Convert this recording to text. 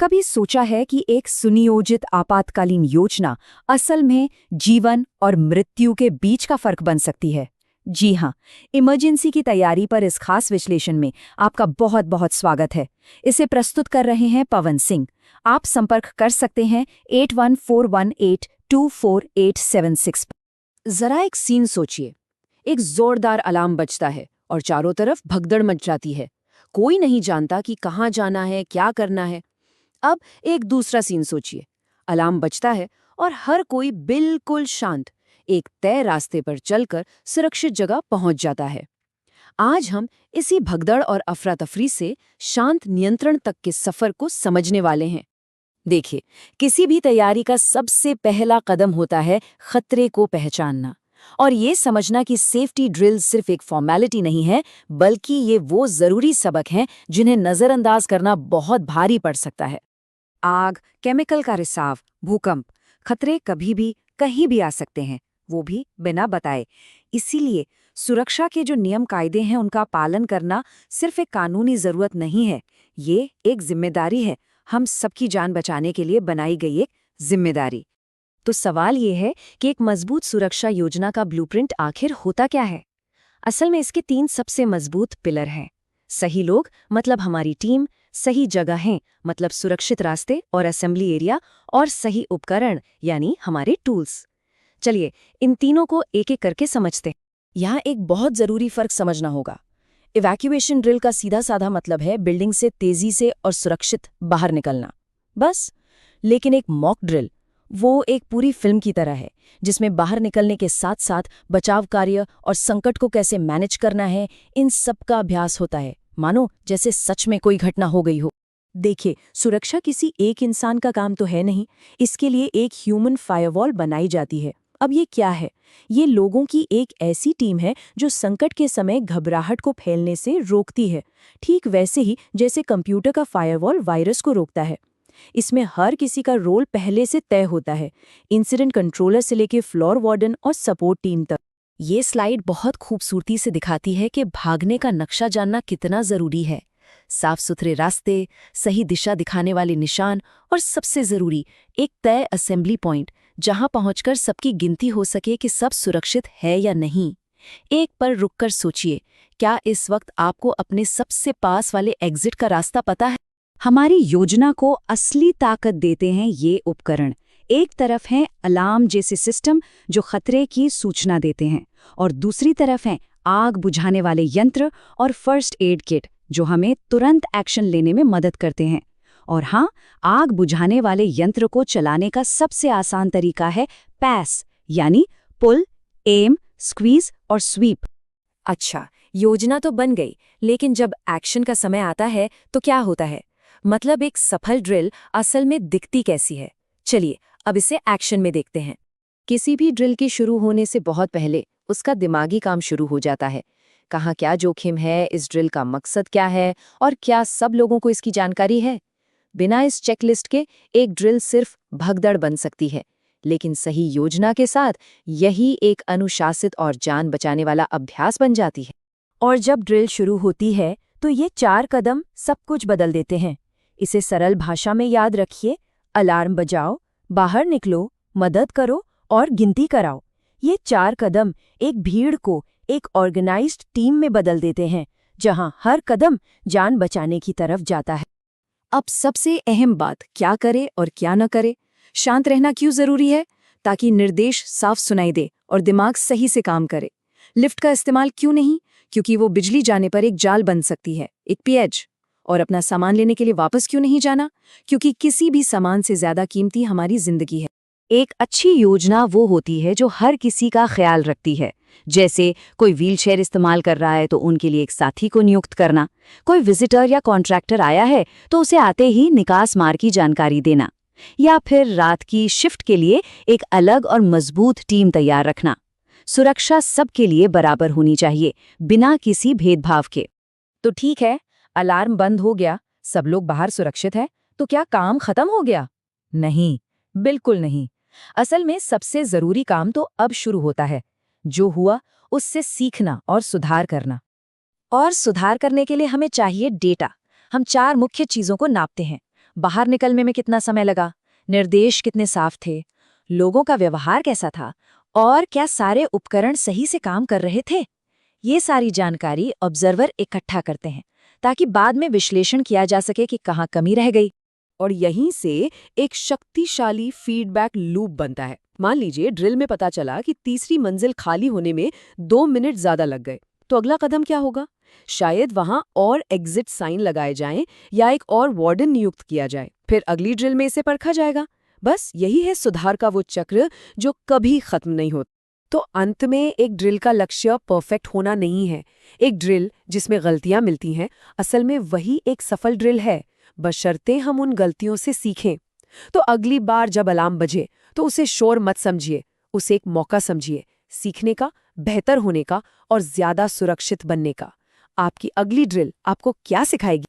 कभी सोचा है कि एक सुनियोजित आपातकालीन योजना असल में जीवन और मृत्यु के बीच का फर्क बन सकती है? जी हाँ, इमरजेंसी की तैयारी पर इस खास विश्लेषण में आपका बहुत बहुत स्वागत है। इसे प्रस्तुत कर रहे हैं पवन सिंह। आप संपर्क कर सकते हैं 8141824876 पर। जरा एक सीन सोचिए। एक जोरदार अलार्म बजता है और चारों तरफ भगदड़ मच जाती है। कोई नहीं जानता कि कहाँ जाना है, क्या करना है। अब एक दूसरा सीन सोचिए। अलार्म बजता है और हर कोई बिल्कुल शांत, एक तय रास्ते पर चलकर सुरक्षित जगह पहुंच जाता है। आज हम इसी भगदड़ और अफरा तफरी से शांत नियंत्रण तक के सफर को समझने वाले हैं। देखिए, किसी भी तैयारी का सबसे पहला कदम होता है खतरे को पहचानना और ये समझना कि सेफ्टी ड्रिल सिर्फ एक फॉर्मेलिटी नहीं है, बल्कि ये वो जरूरी सबक हैं जिन्हें नजरअंदाज करना बहुत भारी पड़ सकता है। आग, केमिकल का रिसाव, भूकंप, खतरे कभी भी कहीं भी आ सकते हैं, वो भी बिना बताए। इसीलिए सुरक्षा के जो नियम कायदे हैं उनका पालन करना सिर्फ एक कानूनी जरूरत नहीं है, ये एक जिम्मेदारी है। हम सबकी जान बचाने के लिए बनाई गई एक जिम्मेदारी। तो सवाल ये है कि एक मजबूत सुरक्षा योजना का ब्लूप्रिंट आखिर होता क्या है? असल में इसके 3 सबसे मजबूत पिलर हैं। सही लोग मतलब हमारी टीम, सही जगहें मतलब सुरक्षित रास्ते और असेंबली एरिया, और सही उपकरण यानी हमारे टूल्स। चलिए इन तीनों को एक एक करके समझते हैं। यहाँ एक बहुत जरूरी फर्क समझना होगा। इवैक्यूएशन ड्रिल का सीधा साधा मतलब है बिल्डिंग से तेजी से और सुरक्षित बाहर निकलना, बस। लेकिन एक मॉक ड्रिल वो एक पूरी फिल्म की तरह है, जिसमें बाहर निकलने के साथ साथ बचाव कार्य और संकट को कैसे मैनेज करना है, इन सब का अभ्यास होता है, मानो जैसे सच में कोई घटना हो गई हो। देखिए, सुरक्षा किसी एक इंसान का काम तो है नहीं, इसके लिए एक ह्यूमन फायरवॉल बनाई जाती है। अब ये क्या है? ये लोगों की एक ऐसी टीम है जो संकट के समय घबराहट को फैलने से रोकती है, ठीक वैसे ही जैसे कंप्यूटर का फायरवॉल वायरस को रोकता है। इसमें हर किसी का रोल पहले से तय होता है, इंसिडेंट कंट्रोलर से लेकर फ्लोर वार्डन और सपोर्ट टीम तक। ये स्लाइड बहुत खूबसूरती से दिखाती है कि भागने का नक्शा जानना कितना जरूरी है। साफ सुथरे रास्ते, सही दिशा दिखाने वाले निशान और सबसे जरूरी एक तय असेंबली पॉइंट, जहां पहुंचकर सबकी गिनती हो सके कि सब सुरक्षित है या नहीं। एक पल रुककर सोचिए, क्या इस वक्त आपको अपने सबसे पास वाले एग्जिट का रास्ता पता है? हमारी योजना को असली ताकत देते हैं ये उपकरण। एक तरफ हैं अलार्म जैसे सिस्टम जो खतरे की सूचना देते हैं, और दूसरी तरफ हैं आग बुझाने वाले यंत्र और फर्स्ट एड किट जो हमें तुरंत एक्शन लेने में मदद करते हैं। और हाँ, आग बुझाने वाले यंत्र को चलाने का सबसे आसान तरीका है पैस, यानी पुल, एम, स्क्वीज और स्वीप। अच्छा, योजना तो बन गई, लेकिन जब एक्शन का समय आता है तो क्या होता है? मतलब एक सफल ड्रिल असल में दिखती कैसी है? चलिए अब इसे एक्शन में देखते हैं। किसी भी ड्रिल के शुरू होने से बहुत पहले उसका दिमागी काम शुरू हो जाता है। कहाँ क्या जोखिम है, इस ड्रिल का मकसद क्या है, और क्या सब लोगों को इसकी जानकारी है? बिना इस चेकलिस्ट के एक ड्रिल सिर्फ भगदड़ बन सकती है, लेकिन सही योजना के साथ यही एक अनुशासित और जान बचाने वाला अभ्यास बन जाती है। और जब ड्रिल शुरू होती है तो ये 4 कदम सब कुछ बदल देते हैं। इसे सरल भाषा में याद रखिए: अलार्म बजाओ, बाहर निकलो, मदद करो और गिनती कराओ। ये 4 कदम एक भीड़ को एक ऑर्गेनाइज्ड टीम में बदल देते हैं, जहां हर कदम जान बचाने की तरफ जाता है। अब सबसे अहम बात, क्या करे और क्या न करे। शांत रहना क्यों जरूरी है? ताकि निर्देश साफ सुनाई दे और दिमाग सही से काम करे। लिफ्ट का इस्तेमाल क्यों नहीं? क्योंकि वो बिजली जाने पर एक जाल बन सकती है, एक पेच। और अपना सामान लेने के लिए वापस क्यों नहीं जाना? क्योंकि किसी भी सामान से ज्यादा कीमती हमारी जिंदगी है। एक अच्छी योजना वो होती है जो हर किसी का ख्याल रखती है। जैसे कोई व्हीलचेयर इस्तेमाल कर रहा है तो उनके लिए एक साथी को नियुक्त करना, कोई विजिटर या कॉन्ट्रैक्टर आया है तो उसे आते ही निकास मार्ग की जानकारी देना, या फिर रात की शिफ्ट के लिए एक अलग और मजबूत टीम तैयार रखना। सुरक्षा सबके लिए बराबर होनी चाहिए, बिना किसी भेदभाव के। तो ठीक है, अलार्म बंद हो गया, सब लोग बाहर सुरक्षित हैं, तो क्या काम खत्म हो गया? नहीं, बिल्कुल नहीं। असल में सबसे जरूरी काम तो अब शुरू होता है। जो हुआ उससे सीखना और सुधार करना। और सुधार करने के लिए हमें चाहिए डेटा। हम 4 मुख्य चीजों को नापते हैं: बाहर निकलने में कितना समय लगा, निर्देश कितने साफ थे, लोगों का व्यवहार कैसा था और क्या सारे उपकरण सही से काम कर रहे थे। ये सारी जानकारी ऑब्जर्वर इकट्ठा करते हैं ताकि बाद में विश्लेषण किया जा सके कि कहाँ कमी रह गई। और यहीं से एक शक्तिशाली फीडबैक लूप बनता है। मान लीजिए ड्रिल में पता चला कि तीसरी मंजिल खाली होने में 2 मिनट ज्यादा लग गए, तो अगला कदम क्या होगा? शायद वहां और एग्जिट साइन लगाए जाएं या एक और वार्डन नियुक्त किया जाए। फिर अगली ड्रिल में इसे परखा जाएगा। बस यही है सुधार का वो चक्र जो कभी खत्म नहीं होता। तो अंत में एक ड्रिल का लक्ष्य परफेक्ट होना नहीं है। एक ड्रिल जिसमें गलतियां मिलती हैं, असल में वही एक सफल ड्रिल है, बशर्ते हम उन गलतियों से सीखें। तो अगली बार जब अलार्म बजे तो उसे शोर मत समझिए, उसे एक मौका समझिए, सीखने का, बेहतर होने का और ज्यादा सुरक्षित बनने का। आपकी अगली ड्रिल आपको क्या सिखाएगी?